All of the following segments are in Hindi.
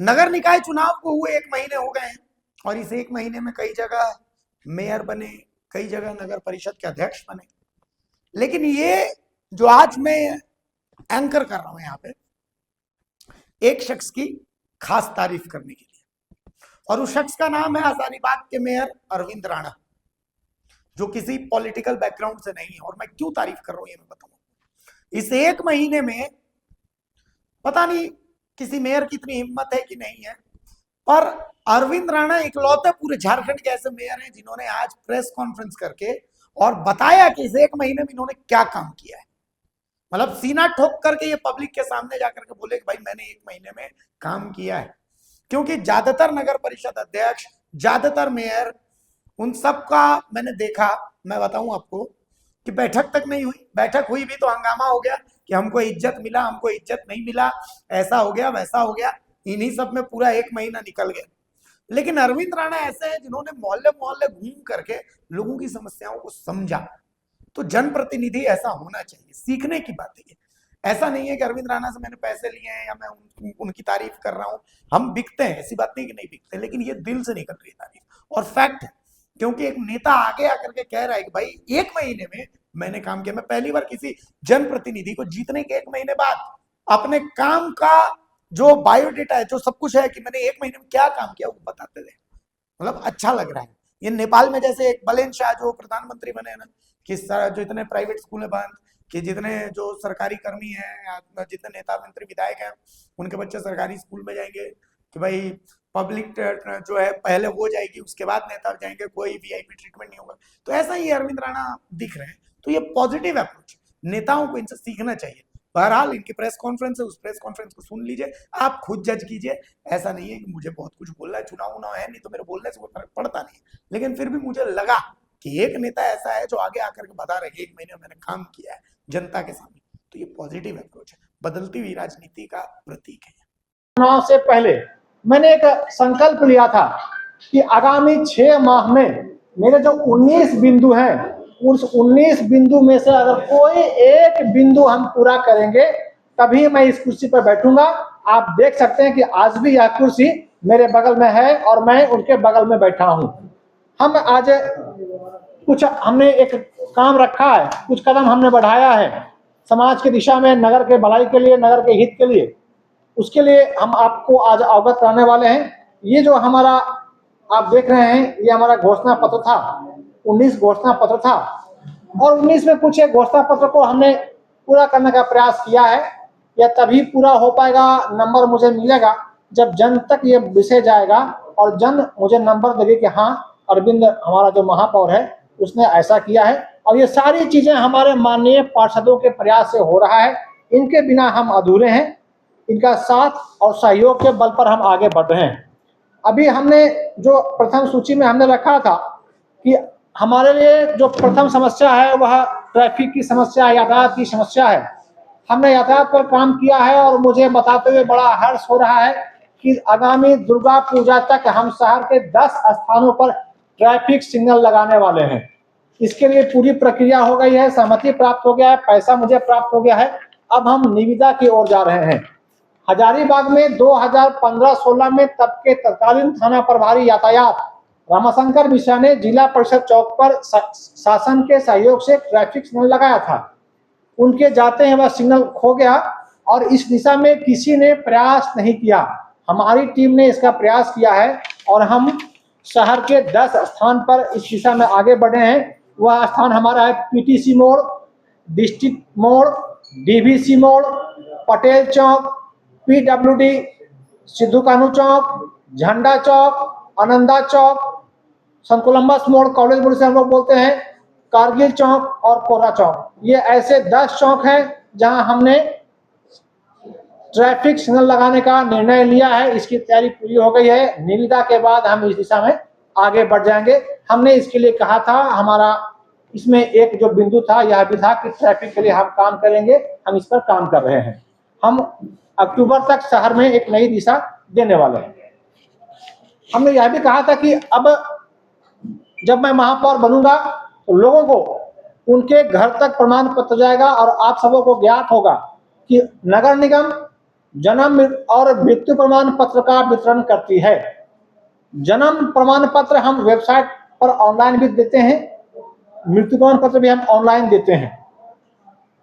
नगर निकाय चुनाव को हुए 1 महीने हो गए हैं और इस 1 महीने में कई जगह मेयर बने, कई जगह नगर परिषद के अध्यक्ष बने। लेकिन ये जो आज मैं एंकर कर रहा हूं यहाँ पे, एक शख्स की खास तारीफ करने के लिए, और उस शख्स का नाम है हजारीबाग के मेयर अरविंद राणा, जो किसी पॉलिटिकल बैकग्राउंड से नहीं है। और मैं क्यों तारीफ कर रहा हूं ये मैं बताऊंगा। इस 1 महीने में पता नहीं किसी मेयर की इतनी हिम्मत है कि नहीं है, पर अरविंद राणा इकलौते पूरे झारखंड के ऐसे मेयर हैं जिन्होंने आज प्रेस कॉन्फ्रेंस करके और बताया कि इस 1 महीने में इन्होंने क्या काम किया है। मतलब सीना ठोक करके ये पब्लिक के सामने जाकर के बोले कि भाई मैंने 1 महीने में काम किया है। क्योंकि ज्यादातर नगर परिषद अध्यक्ष, ज्यादातर मेयर, उन सब का मैंने देखा, मैं बताऊं आपको कि बैठक तक नहीं हुई। बैठक हुई भी तो हंगामा हो गया कि हमको इज्जत मिला, हमको इज्जत नहीं मिला, ऐसा हो गया, वैसा हो गया। इन्हीं सब में पूरा 1 महीना निकल गया। लेकिन अरविंद राणा ऐसे हैं जिन्होंने मोहल्ले मोहल्ले घूम करके लोगों की समस्याओं को समझा। तो जनप्रतिनिधि ऐसा होना चाहिए, सीखने की बात है। ऐसा नहीं है कि अरविंद राणा से मैंने पैसे लिए हैं या मैं उनकी तारीफ कर रहा हूं। हम बिकते हैं, ऐसी बात नहीं कि नहीं बिकते, लेकिन ये दिल से निकल रही है तारीफ और फैक्ट है। क्योंकि एक नेता आगे आकर के कह रहा है कि भाई 1 महीने में मैंने काम किया। मैं पहली बार किसी जनप्रतिनिधि को जीतने के 1 महीने बाद अपने काम का जो बायोडेटा है, जो सब कुछ है कि मैंने 1 महीने में क्या काम किया, वो बताते थे। मतलब अच्छा लग रहा है। ये नेपाल में जैसे एक बलेन शाह जो प्रधानमंत्री बने ना, कि जो इतने प्राइवेट स्कूल है बंद, कि जितने जो सरकारी कर्मी हैं, जितने नेता मंत्री विधायक हैं, उनके बच्चे सरकारी स्कूल में जाएंगे, कि भाई पब्लिक जो है पहले वो जाएगी, उसके बाद नेता जाएंगे, कोई वीआईपी ट्रीटमेंट नहीं होगा। तो ऐसा ही अरविंद राणा दिख रहे हैं। तो ये पॉजिटिव अप्रोच, नेताओं को इनसे सीखना चाहिए। बहरहाल इनकी प्रेस कॉन्फ्रेंस है, उस प्रेस कॉन्फ्रेंस को सुन लीजिए, आप खुद जज कीजिए। ऐसा नहीं है कि मुझे बहुत कुछ बोलना है, चुनाव उनाव है नहीं तो मेरे बोलने से कोई फर्क पड़ता नहीं, लेकिन फिर भी मुझे लगा कि एक नेता ऐसा है जो आगे आकर के बता रहे 1 महीने में मैंने काम किया है जनता के सामने। तो ये पॉजिटिव अप्रोच है, बदलती हुई राजनीति का प्रतीक है। चुनाव से पहले मैंने एक संकल्प लिया था कि आगामी 6 माह में मेरे जो 19 बिंदु हैं, उस 19 बिंदु में से अगर कोई एक बिंदु हम पूरा करेंगे तभी मैं इस कुर्सी पर बैठूंगा। आप देख सकते हैं कि आज भी यह कुर्सी मेरे बगल में है और मैं उनके बगल में बैठा हूं। हम आज कुछ हमने एक काम रखा है, कुछ कदम हमने बढ़ाया है समाज की दिशा में, नगर के भलाई के लिए, नगर के हित के लिए। उसके लिए हम आपको आज अवगत कराने वाले हैं। ये जो हमारा आप देख रहे हैं, ये हमारा घोषणा पत्र था, 19 घोषणा पत्र था, और 19 में कुछ एक घोषणा पत्र को हमने पूरा करने का प्रयास किया है। यह तभी पूरा हो पाएगा, नंबर मुझे मिलेगा जब जन तक ये विषय जाएगा और जन मुझे नंबर देगी कि हाँ अरविंद हमारा जो महापौर है उसने ऐसा किया है। और ये सारी चीजें हमारे माननीय पार्षदों के प्रयास से हो रहा है। इनके बिना हम अधूरे हैं, इनका साथ और सहयोग के बल पर हम आगे बढ़ रहे हैं। अभी हमने जो प्रथम सूची में हमने रखा था कि हमारे लिए जो प्रथम समस्या है वह ट्रैफिक की समस्या, यातायात की समस्या है। हमने यातायात पर काम किया है और मुझे बताते हुए बड़ा हर्ष हो रहा है कि आगामी दुर्गा पूजा तक हम शहर के 10 स्थानों पर ट्रैफिक सिग्नल लगाने वाले हैं। इसके लिए पूरी प्रक्रिया हो गई है, सहमति प्राप्त हो गया है, पैसा मुझे प्राप्त हो गया है। अब हम निविदा की ओर जा रहे हैं। हजारीबाग में 2015-16 में तब के तत्कालीन थाना प्रभारी यातायात रामाशंकर मिश्रा ने जिला परिषद चौक पर शासन के सहयोग से ट्रैफिक सिग्नल लगाया था। उनके जाते हैं वह सिग्नल खो गया और इस दिशा में किसी ने प्रयास नहीं किया। हमारी टीम ने इसका प्रयास किया है और हम शहर के 10 स्थान पर इस दिशा में आगे बढ़े हैं। वह स्थान हमारा है पीटीसी मोड़, डिस्ट्रिक्ट मोड़, डीवीसी मोड़, पटेल चौक, पीडब्ल्यूडी, सिद्धू कान्हू चौक, झंडा चौक, आनंदा चौक, संत कोलंबस मोड़, कॉलेज मोड़ से हम लोग बोलते हैं, कारगिल चौक और कोरा चौक। ये ऐसे 10 चौक हैं जहां हमने ट्रैफिक सिग्नल लगाने का निर्णय लिया है। इसकी तैयारी पूरी हो गई है। निविदा के बाद हम इस दिशा में आगे बढ़ जाएंगे। हमने इसके लिए कहा था, हमारा इसमें एक जो बिंदु था यह भी था कि ट्रैफिक के लिए हम काम करेंगे। हम इस पर काम कर रहे हैं। हम अक्टूबर तक शहर में एक नई दिशा देने वाले हैं। हमने यह भी कहा था कि अब जब मैं महापौर बनूंगा तो लोगों को उनके घर तक प्रमाण पत्र जाएगा और आप सबों को ज्ञात होगा कि नगर निगम जन्म और मृत्यु प्रमाण पत्र का वितरण करती है। जन्म प्रमाण पत्र हम वेबसाइट पर ऑनलाइन भी देते हैं, मृत्यु प्रमाण पत्र भी हम ऑनलाइन देते हैं।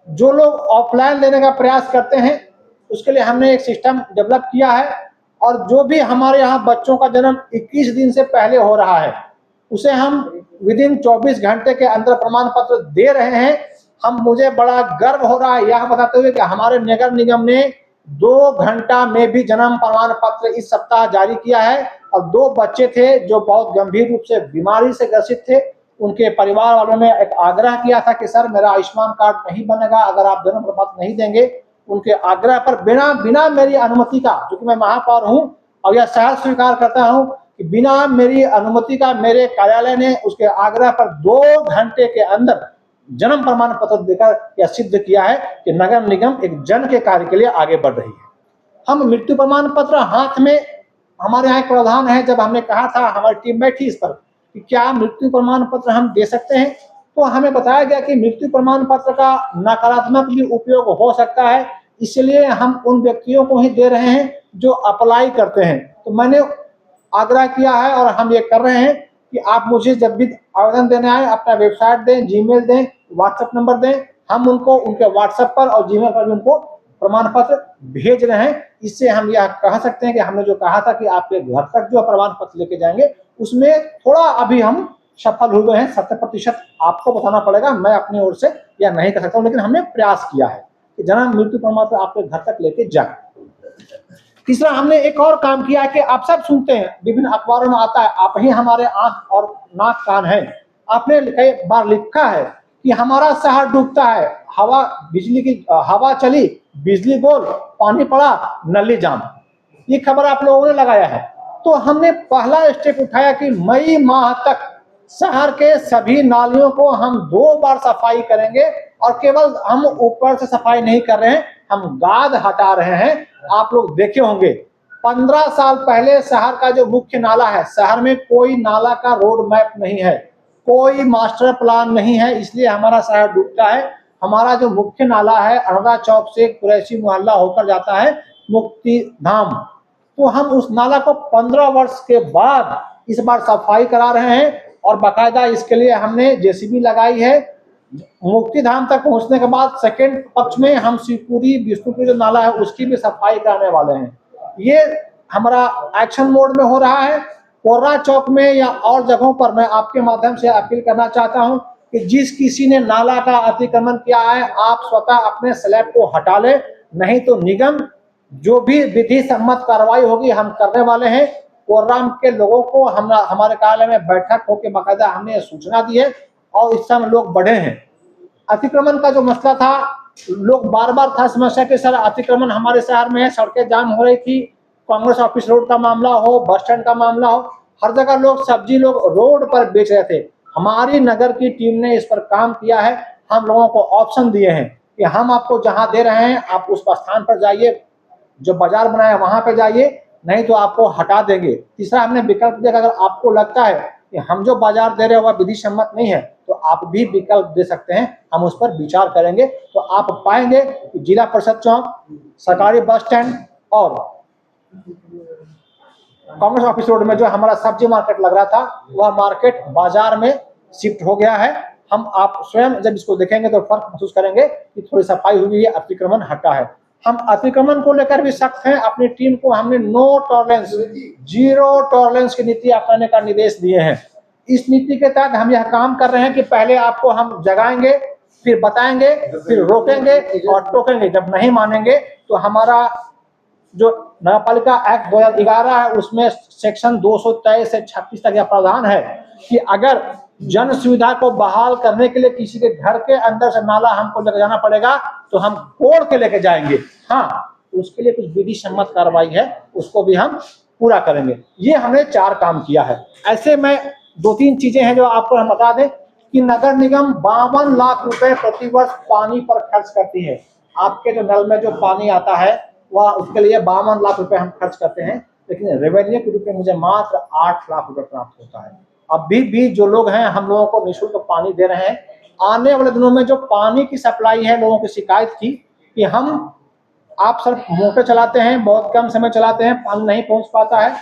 जो लोग ऑफलाइन लेने का प्रयास करते हैं उसके लिए हमने एक सिस्टम डेवलप किया है, और जो भी हमारे यहाँ बच्चों का जन्म 21 दिन से पहले हो रहा है उसे हम विदिन 24 घंटे के अंदर प्रमाण पत्र दे रहे हैं। मुझे बड़ा गर्व हो रहा है यह बताते हुए कि हमारे नगर निगम ने 2 घंटा में भी जन्म प्रमाण पत्र इस सप्ताह जारी किया है, और 2 बच्चे थे जो बहुत गंभीर रूप से बीमारी से ग्रसित थे। उनके परिवार वालों ने एक आग्रह किया था कि सर मेरा आयुष्मान कार्ड नहीं बनेगा अगर आप जन्म प्रमाण पत्र नहीं देंगे। उनके आग्रह पर बिना मेरी अनुमति का, क्योंकि मैं महापौर हूं और यह सहर्ष स्वीकार करता हूं कि बिना मेरी अनुमति का मेरे कार्यालय ने उसके आग्रह पर 2 घंटे के अंदर जन्म प्रमाण पत्र देकर यह सिद्ध किया है कि नगर निगम एक जन के कार्य के लिए आगे बढ़ रही है। हम मृत्यु प्रमाण पत्र हाथ में, हमारे यहाँ एक प्रावधान है, जब हमने कहा था, हमारी टीम बैठी इस पर कि क्या मृत्यु प्रमाण पत्र हम दे सकते हैं, तो हमें बताया गया कि मृत्यु प्रमाण पत्र का नकारात्मक भी उपयोग हो सकता है, इसलिए हम उन व्यक्तियों को ही दे रहे हैं जो अप्लाई करते हैं। तो मैंने आग्रह किया है और हम ये कर रहे हैं कि आप मुझे जब भी आवेदन देने आए अपना वेबसाइट दें, जीमेल दें, व्हाट्सएप नंबर दें, हम उनको उनके व्हाट्सएप पर और जीमेल पर भी उनको प्रमाण पत्र भेज रहे हैं। इससे हम यह कह सकते हैं कि हमने जो कहा था कि आपके घर तक जो प्रमाण पत्र लेके जाएंगे उसमें थोड़ा अभी हम सफल हुए हैं। 70% आपको बताना पड़ेगा, मैं अपनी ओर से यह नहीं कर सकता हूं, लेकिन हमने प्रयास किया है कि जन्म मृत्यु प्रमाण पत्र आपके घर तक लेके जाए। तीसरा, हमने एक और काम किया है कि आप सब सुनते हैं, विभिन्न अखबारों में आता है, आप ही हमारे आंख और नाक कान हैं। आपने कई बार लिखा है कि हमारा शहर डूबता है, हवा चली, बिजली गोल, पानी पड़ा, नली जाम। ये खबर आप लोगों ने लगाया है। तो हमने पहला स्टेप उठाया कि मई माह तक शहर के सभी नालियों को हम 2 बार सफाई करेंगे, और केवल हम ऊपर से सफाई नहीं कर रहे हैं, हम गाद हटा रहे हैं। आप लोग देखे होंगे 15 साल पहले शहर का जो मुख्य नाला है, शहर में कोई नाला का रोड मैप नहीं है, कोई मास्टर प्लान नहीं है, इसलिए हमारा शहर डूबता है। हमारा जो मुख्य नाला है अनरा चौक से कुरैशी मोहल्ला होकर जाता है मुक्ति धाम, तो हम उस नाला को 15 वर्ष के बाद इस बार सफाई करा रहे हैं, और बाकायदा इसके लिए हमने जेसीबी लगाई है। मुक्ति धाम तक पहुंचने के बाद सेकेंड पक्ष में हम शिवपुरी विष्णुपुरी जो नाला है उसकी भी सफाई कराने वाले हैं। ये हमारा एक्शन मोड में हो रहा है। कोर्रा चौक में या और जगहों पर मैं आपके माध्यम से अपील करना चाहता हूं कि जिस किसी ने नाला का अतिक्रमण किया है आप स्वतः अपने स्लैब को हटा ले, नहीं तो निगम जो भी विधि सम्मत कार्रवाई होगी हम करने वाले हैं। कोर्रा के लोगों को हमारे कार्यालय में बैठक होकर बाकायदा हमने सूचना दी है, और इस समय लोग बढ़े हैं। अतिक्रमण का जो मसला था, लोग बार बार था समस्या कि सर अतिक्रमण हमारे शहर में है, सड़कें जाम हो रही थी, कांग्रेस ऑफिस रोड का मामला हो, बस स्टैंड का मामला हो, हर जगह लोग सब्जी रोड पर बेच रहे थे। हमारी नगर की टीम ने इस पर काम किया है। हम लोगों को ऑप्शन दिए हैं कि हम आपको जहां दे रहे हैं आप उस स्थान पर जाइए, जो बाजार बनाया वहां पर जाइए, नहीं तो आपको हटा देंगे। तीसरा, हमने विकल्प दिया, अगर आपको लगता है कि हम जो बाजार दे रहे हैं वह विधि सम्मत नहीं है तो आप भी विकल्प दे सकते हैं, हम उस पर विचार करेंगे। तो आप पाएंगे कि जिला परिषद चौक, सरकारी बस स्टैंड और कांग्रेस ऑफिस रोड में जो हमारा सब्जी मार्केट लग रहा था वह मार्केट बाजार में शिफ्ट हो गया है। आप स्वयं जब इसको देखेंगे तो फर्क महसूस करेंगे कि थोड़ी सफाई हुई है, अतिक्रमण हटा है। हम अतिक्रमण को लेकर भी सख्त हैं। अपनी टीम को हमने नो टॉलरेंस, 0 टॉलरेंस की नीति अपनाने का निर्देश दिए हैं। इस नीति के तहत हम यह काम कर रहे हैं कि पहले आपको हम जगाएंगे, फिर बताएंगे, फिर रोकेंगे और टोकेंगे। जब नहीं मानेंगे तो हमारा जो नगरपालिका एक्ट 2011 है उसमें सेक्शन 223 से 36 तक यह प्रावधान है कि अगर जन सुविधा को बहाल करने के लिए किसी के घर के अंदर से नाला हमको लेकर जाना पड़ेगा तो हम कोड़ के लेके जाएंगे। हाँ, उसके लिए कुछ विधि सम्मत कार्रवाई है, उसको भी हम पूरा करेंगे। ये हमने 4 काम किया है। ऐसे में 2-3 चीजें हैं जो आपको हम बता दें कि नगर निगम 52 लाख रुपए प्रतिवर्ष पानी पर खर्च करती है। आपके जो नल में जो पानी आता है वह उसके लिए 52 लाख रुपए हम खर्च करते हैं, लेकिन रेवेन्यू के रूप में मुझे मात्र 8 लाख रुपए प्राप्त होता है। अभी भी जो लोग हैं हम लोगों को निःशुल्क पानी दे रहे हैं। आने वाले दिनों में जो पानी की सप्लाई है, लोगों की शिकायत थी कि हम आप सिर्फ मोटर चलाते हैं, बहुत कम समय चलाते हैं, पानी नहीं पहुंच पाता है,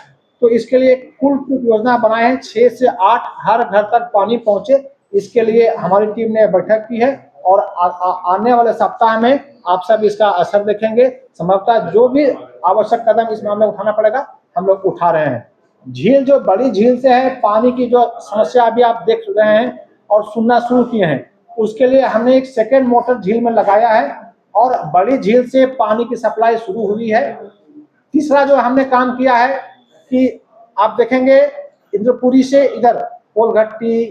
तो इसके लिए कुल योजना बनाए हैं 6 से 8 हर घर तक पानी पहुंचे। इसके लिए हमारी टीम ने बैठक की है और आने वाले सप्ताह में आप सब इसका असर देखेंगे। संभवतः जो भी आवश्यक कदम इस मामले में उठाना पड़ेगा हम लोग उठा रहे हैं। झील जो बड़ी झील से है, पानी की जो समस्या अभी आप देख रहे हैं और सुनना शुरू किए हैं, उसके लिए हमने एक सेकेंड मोटर झील में लगाया है और बड़ी झील से पानी की सप्लाई शुरू हुई है। तीसरा जो हमने काम किया है कि आप देखेंगे इंद्रपुरी से इधर कोलघट्टी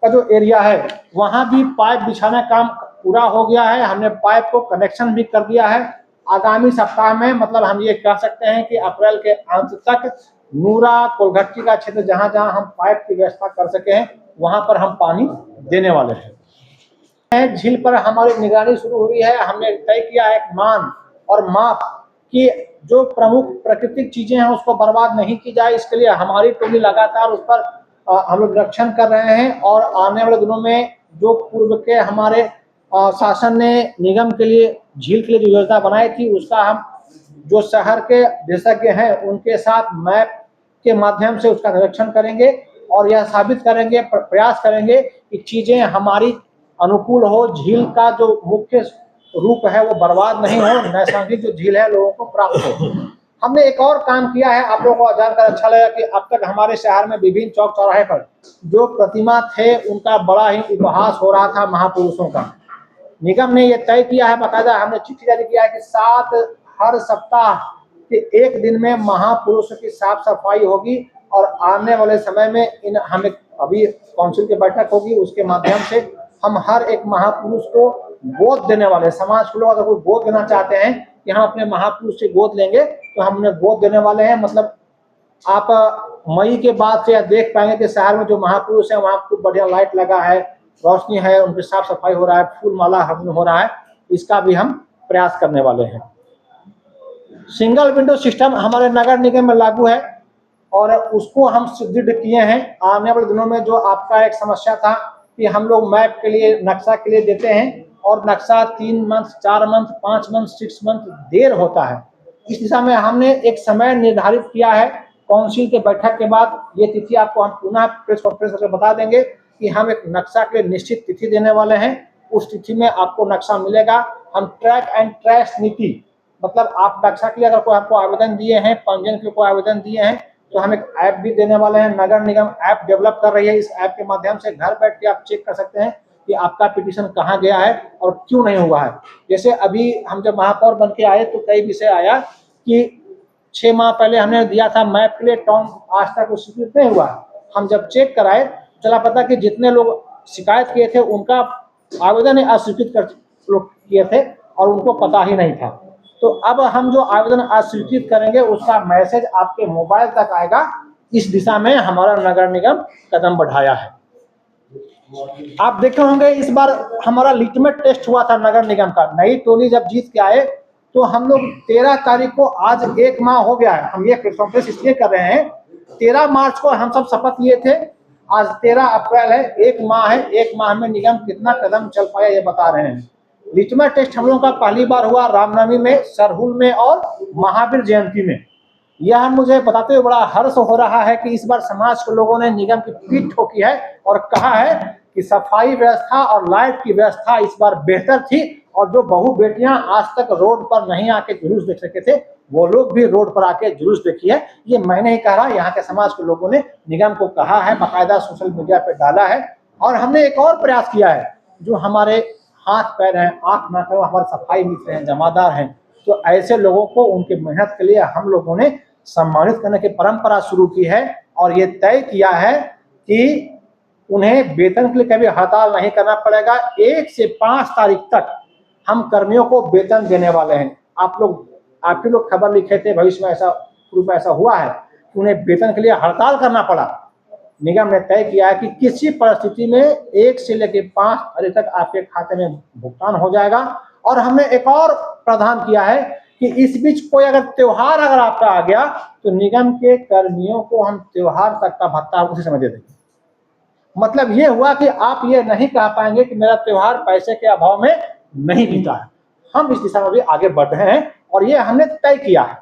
का जो एरिया है वहां भी पाइप बिछाना काम पूरा हो गया है। हमने पाइप को कनेक्शन भी कर दिया है। आगामी सप्ताह में मतलब हम ये कह सकते हैं कि अप्रैल के अंत तक नूरा कोलघट्टी का क्षेत्र जहां जहां हम पाइप की व्यवस्था कर सके हैं वहां पर हम पानी देने वाले हैं। झील पर हमारी निगरानी शुरू हुई है। हमने तय किया है एक मान और माप कि जो प्रमुख प्राकृतिक चीजें हैं उसको बर्बाद नहीं की जाए। इसके लिए हमारी टोली लगातार उस पर हम लोग निरीक्षण कर रहे हैं और आने वाले दिनों में जो पूर्व के हमारे शासन ने निगम के लिए झील के लिए जो योजना बनाई थी उसका हम जो शहर के विशेषज्ञ हैं उनके साथ मैप के माध्यम से उसका निरीक्षण करेंगे और यह साबित करेंगे, प्रयास करेंगे कि चीजें हमारी अनुकूल हो, झील का जो मुख्य रूप है वो बर्बाद नहीं हो, नैसर्गिक जो झील है लोगों को प्राप्त हो। हमने एक और काम किया है, आप लोगों को जानकर अच्छा लगा कि अब तक हमारे शहर में विभिन्न चौक चौराहे पर जो प्रतिमा थे उनका बड़ा ही उपहास हो रहा था महापुरुषों का। निगम ने ये तय किया है, बाकायदा हमने चिट्ठी जारी किया है कि हर सप्ताह के एक दिन में महापुरुषों की साफ सफाई होगी और आने वाले समय में हमें अभी काउंसिल की बैठक होगी, उसके माध्यम से हम हर एक महापुरुष को गोद देने वाले, समाज के लोग अगर कोई गोद देना चाहते हैं कि हम अपने महापुरुष से गोद लेंगे तो हम उन्हें गोद देने वाले हैं। मतलब आप मई के बाद से देख पाएंगे कि शहर में जो महापुरुष है वहाँ खूब बढ़िया लाइट लगा है, रोशनी है, उनकी साफ सफाई हो रहा है, फूल माला हो रहा है, इसका भी हम प्रयास करने वाले हैं। सिंगल विंडो सिस्टम हमारे नगर निगम में लागू है और उसको हम सुदृढ़ किए हैं। आने वाले दिनों में जो आपका एक समस्या था कि हम लोग मैप के लिए, नक्शा के लिए देते हैं और नक्शा 3 मंथ, 4 मंथ, 5 मंथ, 6 मंथ देर होता है, इस दिशा में हमने एक समय निर्धारित किया है। काउंसिल के बैठक के बाद ये तिथि आपको हम पुनः प्रेस कॉन्फ्रेंस करके बता देंगे कि हम एक नक्शा के लिए निश्चित तिथि देने वाले हैं। उस तिथि में आपको नक्शा मिलेगा। हम ट्रैक एंड ट्रेस नीति, मतलब आप नक्शा के लिए अगर कोई आपको आवेदन दिए हैं, पंजीयन के लिए कोई आवेदन दिए हैं तो हम एक ऐप भी देने वाले हैं। नगर निगम ऐप डेवलप कर रही है। इस ऐप के माध्यम से घर बैठ के आप चेक कर सकते हैं कि आपका पिटीशन कहाँ गया है और क्यों नहीं हुआ है। जैसे अभी हम जब महापौर बन के आए तो कई विषय आया कि 6 माह पहले हमने दिया था मैप के लिए, टाउन आज तक स्वीकृत नहीं हुआ। हम जब चेक कराए चला पता कि जितने लोग शिकायत किए थे उनका आवेदन अस्वीकृत कर लोग किए थे और उनको पता ही नहीं था। तो अब हम जो आवेदन अस्वीकृत करेंगे उसका मैसेज आपके मोबाइल तक आएगा। इस दिशा में हमारा नगर निगम कदम बढ़ाया है। आप देखे होंगे इस बार हमारा लिटमेट टेस्ट हुआ था नगर निगम का। नई टोली जब जीत के आए तो हम लोग 13 तारीख को, आज 1 माह हो गया है, हम ये प्रेस कॉन्फ्रेंस इसलिए कर रहे हैं, 13 मार्च को हम सब शपथ लिए थे, आज 13 अप्रैल है, 1 माह है। 1 माह में निगम कितना कदम चल पाया ये बता रहे हैं। लिटमेट टेस्ट हम लोगों का पहली बार हुआ रामनवमी में, सरहुल में और महावीर जयंती में। यह मुझे बताते हुए बड़ा हर्ष हो रहा है कि इस बार समाज के लोगों ने निगम की पीठ ठोकी है और कहा है कि सफाई व्यवस्था और लाइट की व्यवस्था इस बार बेहतर थी और जो बहू बेटियां आज तक रोड पर नहीं आके जुलूस देख सके थे वो लोग भी रोड पर आके जुलूस देखी है। ये मैं नहीं कह रहा, यहाँ के समाज के लोगों ने निगम को कहा है, बाकायदा सोशल मीडिया पे डाला है। और हमने एक और प्रयास किया है, जो हमारे हाथ पैर हैं, आंख नाक हैं, हमारे सफाई मित्र हैं, जमादार हैं, तो ऐसे लोगों को उनकी मेहनत के लिए हम लोगों ने सम्मानित करने की परंपरा शुरू की है और ये तय किया है कि उन्हें वेतन के लिए कभी हड़ताल नहीं करना पड़ेगा। 1 से 5 तारीख तक हम कर्मियों को वेतन देने वाले हैं। आप ही लोग खबर लिखे थे, भविष्य में ऐसा हुआ है कि उन्हें वेतन के लिए हड़ताल करना पड़ा। निगम ने तय किया है कि किसी परिस्थिति में 1 से लेकर 5 तारीख तक आपके खाते में भुगतान हो जाएगा। और हमने एक और प्रावधान किया है कि इस बीच कोई अगर त्योहार अगर आपका आ गया तो निगम के कर्मियों को हम त्योहार तक का भत्ता उसी समय दे देंगे। मतलब ये हुआ कि आप ये नहीं कह पाएंगे कि मेरा त्योहार पैसे के अभाव में नहीं बीता है। हम इस दिशा में भी आगे बढ़ रहे हैं और ये हमने तय किया है।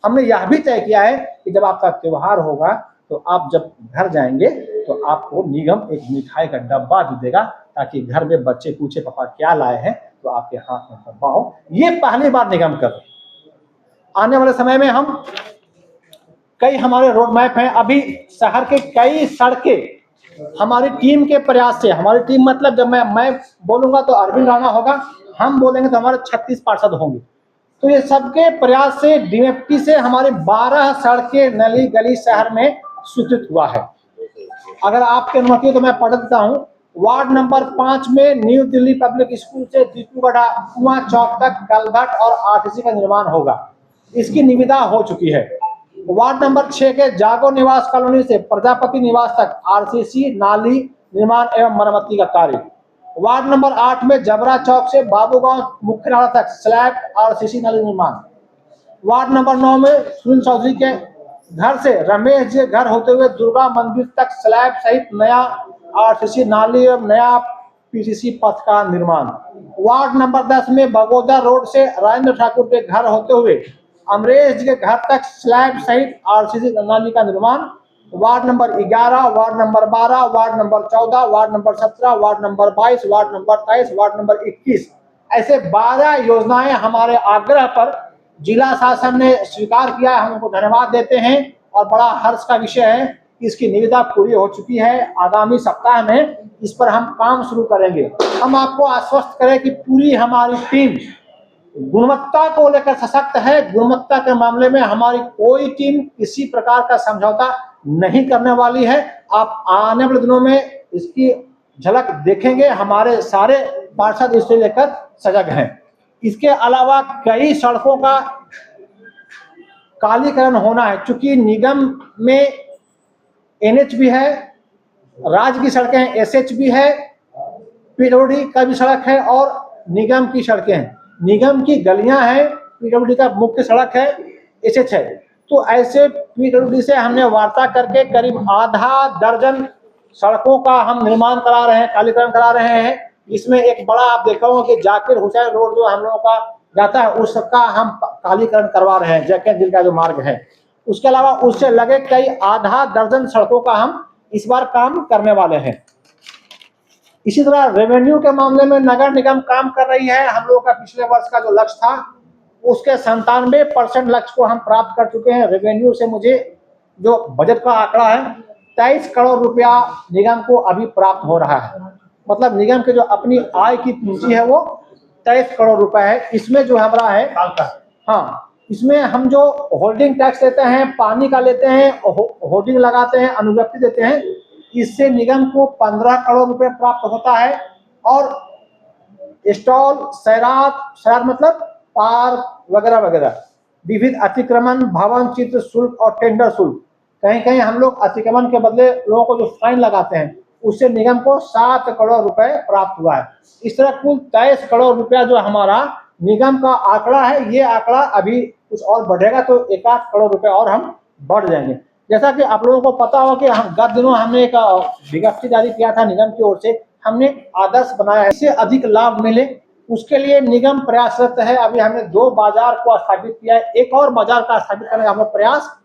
हमने यह भी तय किया है कि जब आपका त्योहार होगा तो आप जब घर जाएंगे तो आपको निगम एक मिठाई का डब्बा भी देगा, ताकि घर में बच्चे पूछे पापा क्या लाए हैं, तो आपके हाथ में डब्बा हो। ये पहली बार निगम कर रहे हैं। आने वाले समय में हम कई हमारे रोड मैप हैं, अभी शहर के कई सड़कें हमारी टीम के प्रयास से, हमारी टीम मतलब जब मैं बोलूंगा तो अरविंद राणा होगा, हम बोलेंगे तो हमारे 36 पार्षद होंगे, तो ये सबके प्रयास से डीएफटी से हमारे 12 सड़कें नली गली शहर में स्वीकृत हुआ है। अगर आपकी अनुमति है तो मैं पढ़ देता हूँ। वार्ड नंबर 5 में न्यू दिल्ली पब्लिक स्कूल से दीपूगढ़ा कुआं चौक तक कलभट और आरटीसी का निर्माण होगा, इसकी निविदा हो चुकी है। वार्ड नंबर 6 के जागो निवास कॉलोनी से प्रजापति निवास तक आरसीसी नाली निर्माण एवं मरम्मती का कार्य। वार्ड नंबर 8 में जबरा चौक से बाबूगांव मुख्य नाला तक स्लैब आरसीसी नाली निर्माण। वार्ड नंबर 9 में सुनील चौधरी के घर से रमेश जी घर होते हुए दुर्गा मंदिर तक स्लैब सहित नया आरसीसी नाली एवं नया पीसीसी पथ का निर्माण। वार्ड नंबर 10 में बगोदर रोड से राजेंद्र ठाकुर के घर होते हुए अमरेश जी के घर तक स्लैब सहित आरसीसी नाली का निर्माण। Ward number 11, ward number 12, ward number 14, ward number 17, ward number 22, ward number 23, ward number 21, ऐसे 12 योजनाएं हमारे आग्रह पर जिला शासन ने स्वीकार किया है। हम उनको धन्यवाद देते हैं और बड़ा हर्ष का विषय है कि इसकी निविदा पूरी हो चुकी है। आगामी सप्ताह में इस पर हम काम शुरू करेंगे। हम आपको आश्वस्त करें कि पूरी हमारी टीम गुणवत्ता को लेकर सशक्त है। गुणवत्ता के मामले में हमारी कोई टीम किसी प्रकार का समझौता नहीं करने वाली है। आप आने वाले दिनों में इसकी झलक देखेंगे। हमारे सारे पार्षद इससे लेकर सजग हैं। इसके अलावा कई सड़कों का कालीकरण होना है, चूंकि निगम में एनएच भी है, राज्य की सड़कें एसएच भी है, पीडब्ल्यूडी का भी सड़क है और निगम की सड़कें हैं। निगम की गलियां हैं, पीडब्ल्यूडी का मुख्य सड़क है, एसएच है। तो ऐसे पीडब्ल्यूडी से हमने वार्ता करके करीब आधा दर्जन सड़कों का हम निर्माण करा रहे हैं, कालीकरण करा रहे हैं। इसमें एक बड़ा आप देखा होगा कि जाकिर हुसैन रोड जो हम लोगों का जाता है उस सबका हम कालीकरण करवा रहे हैं, जैकेट जिल का जो मार्ग है। उसके अलावा उससे लगे कई आधा दर्जन सड़कों का हम इस बार काम करने वाले हैं। इसी तरह रेवेन्यू के मामले में नगर निगम काम कर रही है। हम लोगों का पिछले वर्ष का जो लक्ष्य था उसके 97% लक्ष्य को हम प्राप्त कर चुके हैं। रेवेन्यू से मुझे जो बजट का आंकड़ा है 23 करोड़ रुपया निगम को अभी प्राप्त हो रहा है। मतलब निगम के जो अपनी आय की पूंजी है वो 23 करोड़ रुपए है। इसमें जो हमारा है हाँ, इसमें हम जो होल्डिंग टैक्स लेते हैं, पानी का लेते हैं, होल्डिंग लगाते हैं, अनुज्ञप्ति देते हैं, इससे निगम को 15 करोड़ रुपए प्राप्त होता है। और स्टॉल, शराब मतलब पार्क वगैरह वगैरह, विविध अतिक्रमण, भवन चित्र शुल्क और टेंडर शुल्क, कहीं कहीं हम लोग अतिक्रमण के बदले लोगों को जो फाइन लगाते हैं उससे निगम को 7 करोड़ रुपए प्राप्त हुआ है। इस तरह कुल 23 करोड़ रुपया जो हमारा निगम का आंकड़ा है, ये आंकड़ा अभी कुछ और बढ़ेगा तो 1-8 करोड़ रुपए और हम बढ़ जाएंगे। जैसा कि आप लोगों को पता हो कि हम गत दिनों हमने एक विज्ञप्ति जारी किया था निगम की ओर से, हमने आदर्श बनाया है, इससे अधिक लाभ मिले उसके लिए निगम प्रयासरत है। अभी हमने 2 बाजार को स्थापित किया है, एक और बाजार का स्थापित करने का हम लोग प्रयास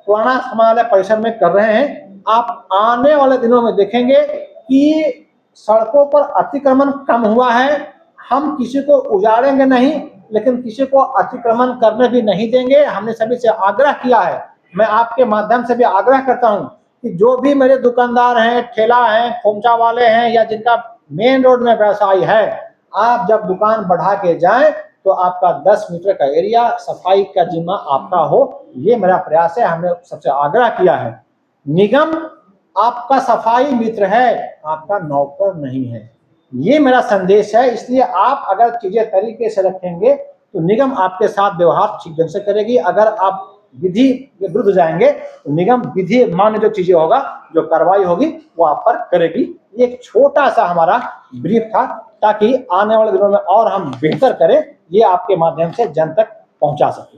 पुराना समालय परिसर में कर रहे हैं। आप आने वाले दिनों में देखेंगे कि सड़कों पर अतिक्रमण कम हुआ है। हम किसी को उजाड़ेंगे नहीं, लेकिन किसी को अतिक्रमण करने भी नहीं देंगे। हमने सभी से आग्रह किया है, मैं आपके माध्यम से भी आग्रह करता हूं कि जो भी मेरे दुकानदार हैं, ठेला हैं, खोमचा वाले हैं या जिनका मेन रोड में व्यवसाय है, आप जब दुकान बढ़ा के जाएं तो आपका 10 मीटर का एरिया सफाई का जिम्मा आपका हो। ये मेरा प्रयास है, हमने सबसे आग्रह किया है। निगम आपका सफाई मित्र है, आपका नौकर नहीं है, ये मेरा संदेश है। इसलिए आप अगर चीजें तरीके से रखेंगे तो निगम आपके साथ व्यवहार ठीक ढंग से करेगी। अगर आप विधि के विरुद्ध जाएंगे तो निगम विधि मान्य जो चीजें होगा, जो कार्रवाई होगी वो आप पर करेगी। ये एक छोटा सा हमारा ब्रीफ था ताकि आने वाले दिनों में और हम बेहतर करें, ये आपके माध्यम से जन तक पहुंचा सके।